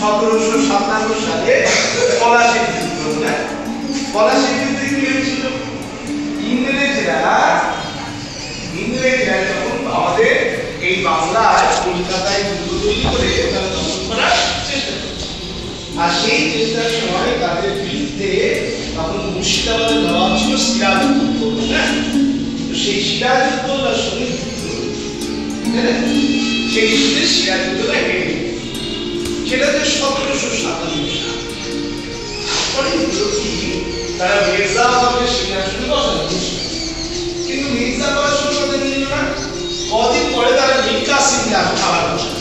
1757 সালে পলাশীর যুদ্ধ। পলাশীর যুদ্ধে কি হয়েছিল? ইংরেজরা যখন আমাদের এই বাংলায় কলকাতায় দুর্গ তৈরি করে তারা দখল করার চেষ্টা করছে, আর সেই চেষ্টার সময় তাদের বিরুদ্ধে তখন মুর্শিদাবাদে নবাব ছিল সিরাজউদ্দৌলা। সেই সিরাজউদ্দৌলার সঙ্গে সেই যুদ্ধে সিরাজউদ্দৌলা হেরে গেল। সেটা হচ্ছে 1757 সাল। তারপরে হলো কি, তারা মির্জাফরের সিংহাসনে বসানো, কিন্তু মির্জাফর শুরুতে নিল না। কদিন পরে তারা মীর কাসিমকে আবার বসালো।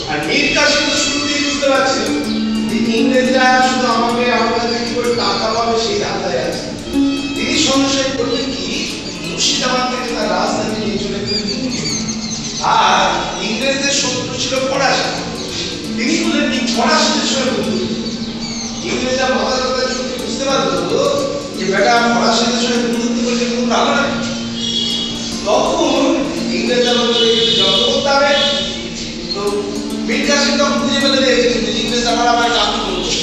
আর মীর কাসিম তো শুরুতেই বুঝতে পারছিল যে ইংরেজরা শুধু আমাদের কাছে কি করে টাকা পাবে সেই ধান্দায় আছে। তিনি সমস্যায় করলেন কি, মুর্শিদাবাদ থেকে তার রাজধানী নিয়ে চলে গেলেন দিল্লি। আর ইংরেজদের শত্রু ছিল ফরাসি। তিনি বললেন কি, ফরাসিদের সঙ্গে বন্ধু। ইংরেজরা মাথা ব্যথা চোখে বুঝতে পারলো যে বেটা ফরাসিদের সঙ্গে বন্ধুত্ব করলে কোনো ভালো না। তখন ইংরেজরা বলতে যত করতে হবে। তো মীর কাসিম তখন বুঝে ফেলে দিয়েছেন যে ইংরেজ আমার আক্রমণ করছে।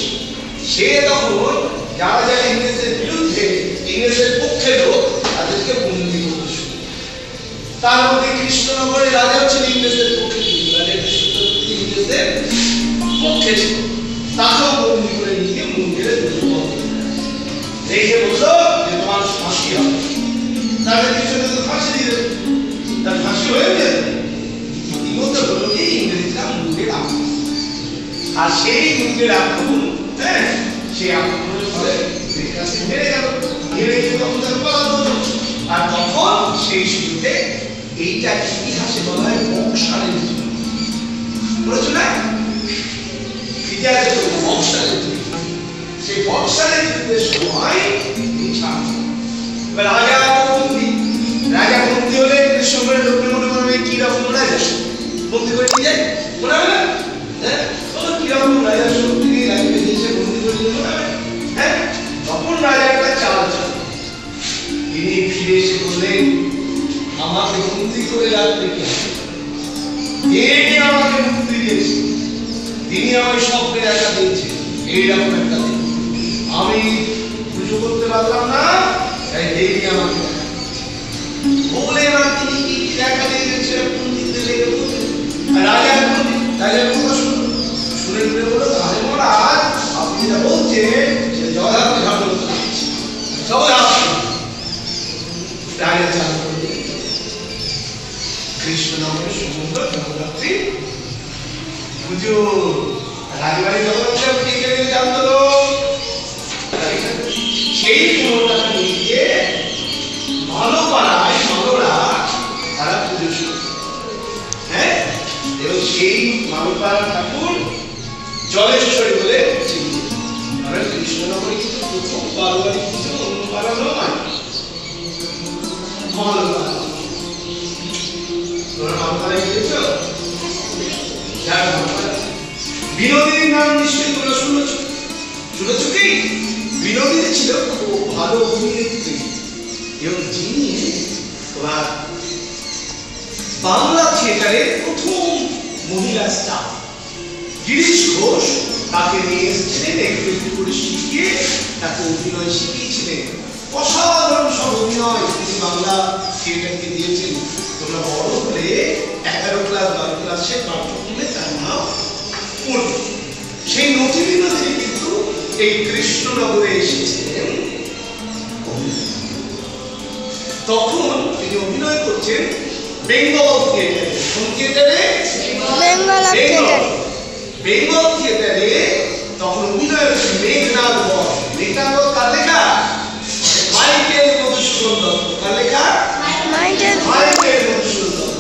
সে তখন যারা যারা ইংরেজদের বিরুদ্ধে, ইংরেজদের পক্ষে লোক, তাদেরকে বন্দী করতে শুরু। তার মধ্যে কৃষ্ণনগরের রাজা ছিলেন ইংরেজদের পক্ষে, ইংরেজদের পক্ষে ছিল। তাকেও বন্দী করে নিয়ে মন্দিরে রেখে বললো যে তোমার ফাঁসি হবে। তাদের পিছনে তো ফাঁসি দিল, তার ফাঁসি হয়ে গেল। ইতিমধ্যে হলো কি, ইংরেজরা মুন্ডের আক্রমণ। আর সেই মুন্ডের আক্রমণ, সেই আক্রমণের ফলে মীর কাসিম হেরে গেল। হেরে গিয়ে তখন তার পলায়ন হলো। আর তখন সেই সুযোগে এইটা ইতিহাসে বলা হয় বক্সারের যুদ্ধ। বলেছো না, ইতিহাসে বক্সারের যুদ্ধ। সেই বক্সারের যুদ্ধের সময় রাজা বন্দী হলে কৃষ্ণগড়ের লোকের মনে করবে কি রকম রাজা, বন্দী করে নিয়ে যায়, মনে হবে না? কি রকম রাজা শক্তি নিয়ে রাজকে দিয়েছে, বন্দী করে নিয়ে মনে হবে। তখন রাজা একটা চাল চাল, তিনি ফিরে এসে বললেন, আমাকে বন্দী করে রাখতে কি তিনি আমাকে মুক্তি দিয়েছে, তিনি আমাকে স্বপ্নে দেখা দিয়েছে। এইরকম একটা দিন আমি পুজো করতে পারলাম না, তাই দেবী আমাকে বলে এবার তিনি কি দেখা দিয়েছে পণ্ডিতদের লেগে বললেন। রাজার পণ্ডিত রাজার কথা শুনে ঘুরে বলল, তাহলে মহারাজ আপনি যা বলছেন সে যথার্থ ঘটনা সবাই আসুন। রাজা চালু করে কৃষ্ণনগরের সমুদ্র জগদ্ধাত্রী পুজো। রাজবাড়ি জগদ্ধাত্রী জানতো লোক, সেই পুরোটাকে নিয়ে গিয়ে মালপাড়ায় মালরা তারা পুজো শুরু। এবং সেই মালপাড়া ঠাকুর জলেশ্বরী বলে চিনি। কৃষ্ণনগরে কিন্তু প্রথম বারোয়ারি পুজো অন্য পাড়া নয়, মালপাড়া। তোমরা মালপাড়ায় গিয়েছ? বিনোদিনীর নাম নিশ্চয়ই তোমরা শুনেছ। কি বিনোদিনী ছিল খুব ভালো অভিনেত্রী, এবং যিনি তোমার বাংলা থিয়েটারের প্রথম মহিলা স্টার। গিরিশ ঘোষ তাকে নিয়ে এসেছিলেন, একটু একটু করে শিখিয়ে তাকে অভিনয় শিখিয়েছিলেন। অসাধারণ সব অভিনয় তিনি বাংলা থিয়েটারকে দিয়েছেন। তোমরা বড় হলে 11 ক্লাস 12 ক্লাসে পাঠ্যক্রমে তার নাম পড়বে। সেই নথি বিনোদিনী কিন্তু এই কৃষ্ণনগরে এসেছিলেন। তখন তিনি অভিনয় করছেন বেঙ্গল থিয়েটারে। কোন থিয়েটারে? বেঙ্গল থিয়েটারে তখন অভিনয় হচ্ছে মেঘনাদ বধ। মেঘনাদ বধ কার লেখা? মাইকেল মধুসূদন দত্ত। কার লেখা? মাইকেল মধুসূদন দত্ত।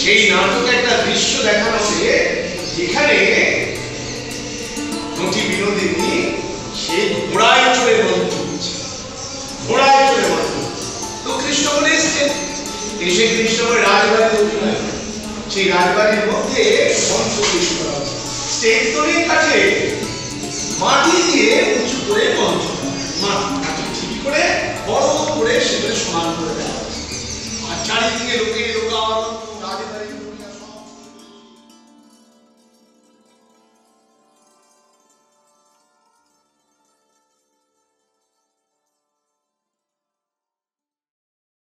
সেই নাটকে একটা দৃশ্য দেখানো হচ্ছে যেখানে নথি বিনোদিনী সেই ঘোড়ায় চড়ে মন্ত্র করছে, ঘোড়ায় চড়ে মন্ত্র। তো কৃষ্ণগড়ে এসছেন, এসে কৃষ্ণগড়ের রাজবাড়িতে অভিনয়। সেই রাজবাড়ির মধ্যে মঞ্চ তৈরি করা হচ্ছে, স্টেজ তৈরির কাছে মাটি দিয়ে উঁচু করে মঞ্চ, মাটি ঠিক করে বড় করে সেগুলো সমান করে দেওয়া হচ্ছে। আর চারিদিকে লোকে